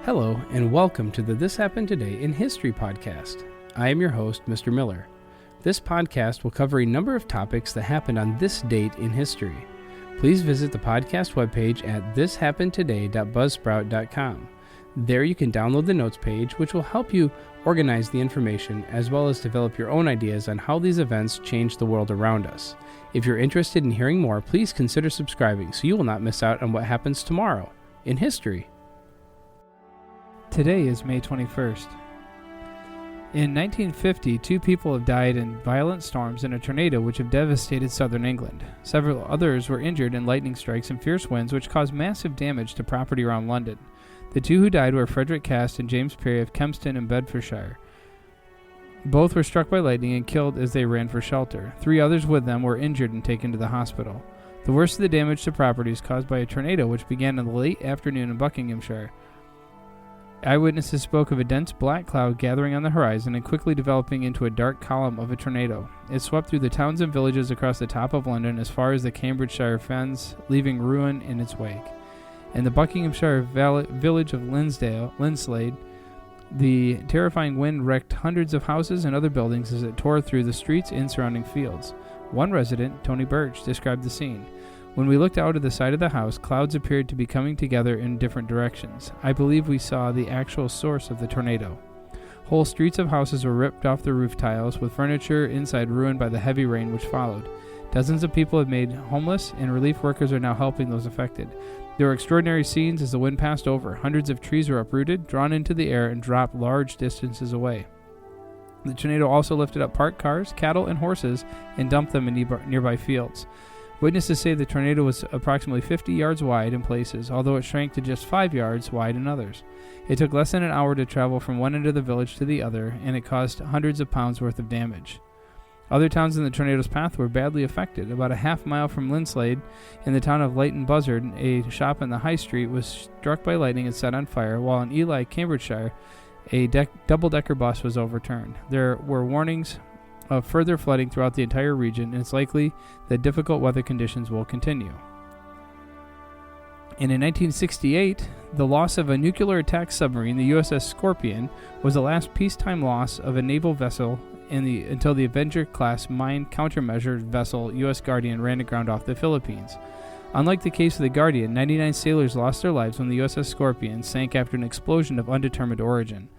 Hello, and welcome to the This Happened Today in History podcast. I am your host, Mr. Miller. This podcast will cover a number of topics that happened on this date in history. Please visit the podcast webpage at thishappenedtoday.buzzsprout.com. There you can download the notes page, which will help you organize the information as well as develop your own ideas on how these events change the world around us. If you're interested in hearing more, please consider subscribing so you will not miss out on what happens tomorrow in history. Today is May 21st. In 1950, 2 people have died in violent storms in a tornado which have devastated southern England. Several others were injured in lightning strikes and fierce winds which caused massive damage to property around London. The 2 who died were Frederick Cast and James Perry of Kempston in Bedfordshire. Both were struck by lightning and killed as they ran for shelter. 3 others with them were injured and taken to the hospital. The worst of the damage to property is caused by a tornado which began in the late afternoon in Buckinghamshire. Eyewitnesses spoke of a dense black cloud gathering on the horizon and quickly developing into a dark column of a tornado. It swept through the towns and villages across the top of London as far as the Cambridgeshire fens, leaving ruin in its wake. In the Buckinghamshire village of Linslade, the terrifying wind wrecked hundreds of houses and other buildings as it tore through the streets and surrounding fields. One resident, Tony Birch, described the scene. When we looked out of the side of the house, clouds appeared to be coming together in different directions. I believe we saw the actual source of the tornado. Whole streets of houses were ripped off the roof tiles, with furniture inside ruined by the heavy rain which followed. Dozens of people have made homeless, and relief workers are now helping those affected. There were extraordinary scenes as the wind passed over. Hundreds of trees were uprooted, drawn into the air, and dropped large distances away. The tornado also lifted up parked cars, cattle, and horses and dumped them in nearby fields. Witnesses say the tornado was approximately 50 yards wide in places, although it shrank to just 5 yards wide in others. It took less than an hour to travel from one end of the village to the other, and it caused hundreds of pounds worth of damage. Other towns in the tornado's path were badly affected. About a half mile from Linslade, in the town of Leighton Buzzard, a shop in the high street was struck by lightning and set on fire, while in Ely, Cambridgeshire, a double-decker bus was overturned. There were warnings of further flooding throughout the entire region, and it's likely that difficult weather conditions will continue. And in 1968, the loss of a nuclear attack submarine, the U.S.A. Scorpion, was the last peacetime loss of a naval vessel until the Avenger-class mine countermeasure vessel U.S. Guardian ran aground off the Philippines. Unlike the case of the Guardian, 99 sailors lost their lives when the U.S.A. Scorpion sank after an explosion of undetermined origin.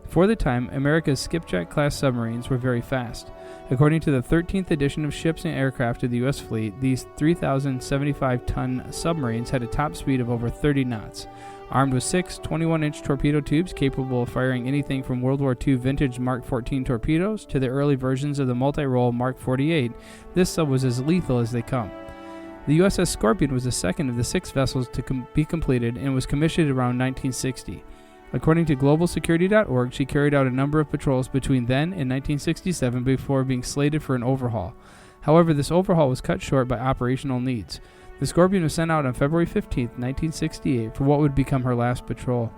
For the time, America's skipjack-class submarines were very fast. According to the 13th edition of Ships and Aircraft of the U.S. Fleet, these 3,075-ton submarines had a top speed of over 30 knots. Armed with 6 21-inch torpedo tubes capable of firing anything from World War II vintage Mark 14 torpedoes to the early versions of the multi-role Mark 48, this sub was as lethal as they come. The USS Scorpion was the second of the 6 vessels to be completed and was commissioned around 1960. According to globalsecurity.org, she carried out a number of patrols between then and 1967 before being slated for an overhaul. However, this overhaul was cut short by operational needs. The Scorpion was sent out on February 15, 1968, for what would become her last patrol.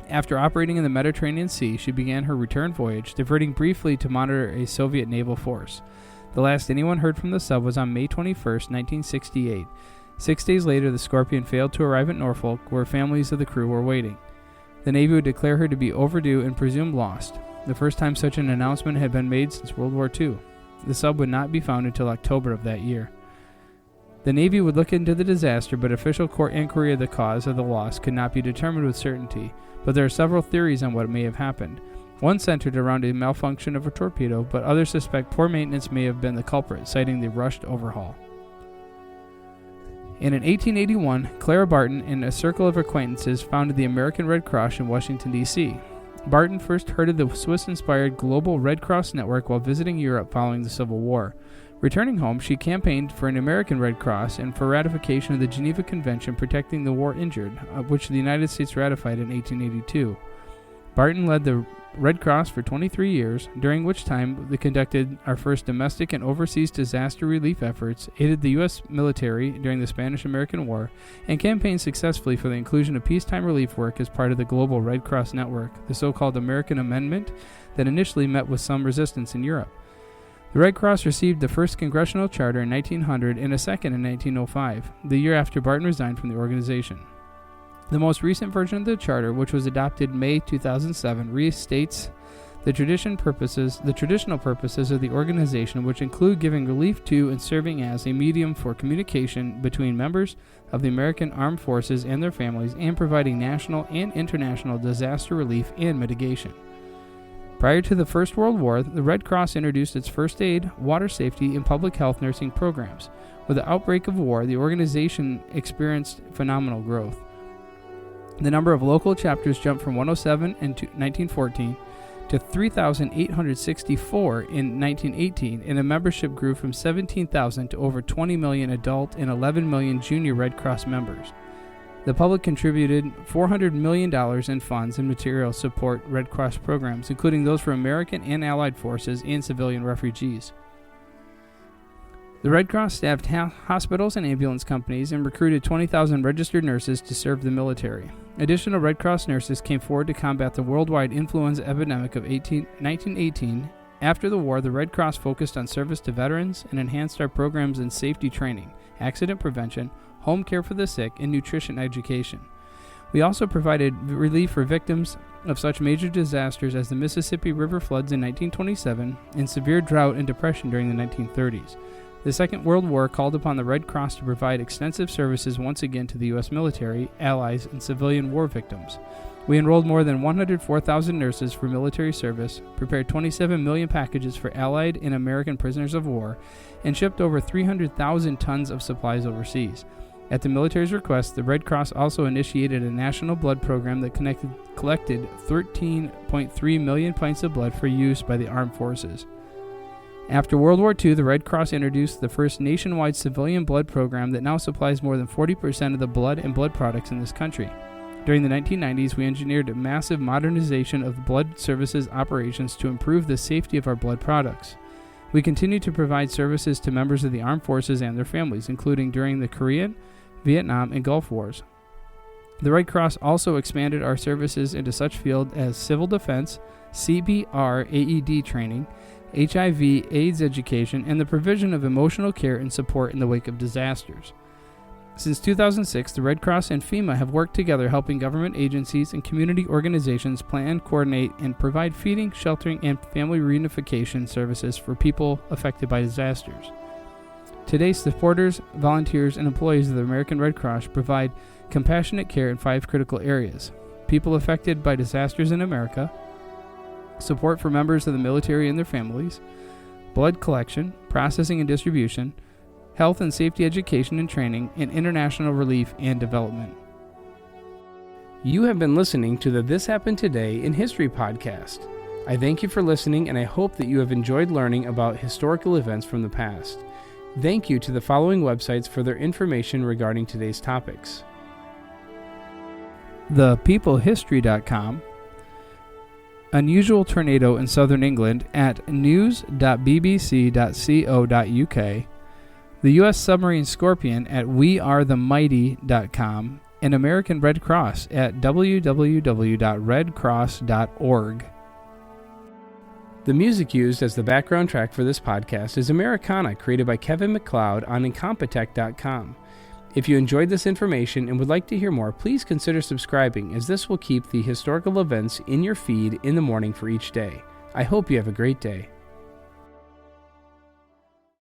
After operating in the Mediterranean Sea, she began her return voyage, diverting briefly to monitor a Soviet naval force. The last anyone heard from the sub was on May 21, 1968. 6 days later, the Scorpion failed to arrive at Norfolk, where families of the crew were waiting. The Navy would declare her to be overdue and presumed lost, the first time such an announcement had been made since World War II. The sub would not be found until October of that year. The Navy would look into the disaster, but official court inquiry of the cause of the loss could not be determined with certainty, but there are several theories on what may have happened. One centered around a malfunction of a torpedo, but others suspect poor maintenance may have been the culprit, citing the rushed overhaul. And in 1881, Clara Barton and a circle of acquaintances founded the American Red Cross in Washington, D.C. Barton first heard of the Swiss-inspired Global Red Cross Network while visiting Europe following the Civil War. Returning home, she campaigned for an American Red Cross and for ratification of the Geneva Convention protecting the war injured, which the United States ratified in 1882. Barton led the Red Cross for 23 years, during which time they conducted our first domestic and overseas disaster relief efforts, aided the U.S. military during the Spanish-American War, and campaigned successfully for the inclusion of peacetime relief work as part of the Global Red Cross Network, the so-called American Amendment that initially met with some resistance in Europe. The Red Cross received the first congressional charter in 1900 and a second in 1905, the year after Barton resigned from the organization. The most recent version of the charter, which was adopted May 2007, restates the traditional purposes of the organization, which include giving relief to and serving as a medium for communication between members of the American Armed Forces and their families, and providing national and international disaster relief and mitigation. Prior to the First World War, the Red Cross introduced its first aid, water safety, and public health nursing programs. With the outbreak of war, the organization experienced phenomenal growth. The number of local chapters jumped from 107 in 1914 to 3,864 in 1918, and the membership grew from 17,000 to over 20 million adult and 11 million junior Red Cross members. The public contributed $400 million in funds and materials to support Red Cross programs, including those for American and Allied forces and civilian refugees. The Red Cross staffed hospitals and ambulance companies and recruited 20,000 registered nurses to serve the military. Additional Red Cross nurses came forward to combat the worldwide influenza epidemic of 1918. After the war, the Red Cross focused on service to veterans and enhanced our programs in safety training, accident prevention, home care for the sick, and nutrition education. We also provided relief for victims of such major disasters as the Mississippi River floods in 1927 and severe drought and depression during the 1930s. The Second World War called upon the Red Cross to provide extensive services once again to the U.S. military, allies, and civilian war victims. We enrolled more than 104,000 nurses for military service, prepared 27 million packages for Allied and American prisoners of war, and shipped over 300,000 tons of supplies overseas. At the military's request, the Red Cross also initiated a national blood program that collected 13.3 million pints of blood for use by the armed forces. After World War II, the Red Cross introduced the first nationwide civilian blood program that now supplies more than 40% of the blood and blood products in this country. During the 1990s, we engineered a massive modernization of the blood services operations to improve the safety of our blood products. We continue to provide services to members of the armed forces and their families, including during the Korean, Vietnam, and Gulf Wars. The Red Cross also expanded our services into such fields as civil defense, CPR AED training, HIV/AIDS education, and the provision of emotional care and support in the wake of disasters. Since 2006, the Red Cross and FEMA have worked together helping government agencies and community organizations plan, coordinate, and provide feeding, sheltering, and family reunification services for people affected by disasters. Today, supporters, volunteers, and employees of the American Red Cross provide compassionate care in 5 critical areas: people affected by disasters in America, support for members of the military and their families, blood collection, processing and distribution, health and safety education and training, and international relief and development. You have been listening to the This Happened Today in History podcast. I thank you for listening, and I hope that you have enjoyed learning about historical events from the past. Thank you to the following websites for their information regarding today's topics: ThePeopleHistory.com, Unusual Tornado in Southern England at news.bbc.co.uk, the U.S. Submarine Scorpion at wearethemighty.com, and American Red Cross at www.redcross.org. The music used as the background track for this podcast is Americana, created by Kevin MacLeod on Incompetech.com. If you enjoyed this information and would like to hear more, please consider subscribing, as this will keep the historical events in your feed in the morning for each day. I hope you have a great day.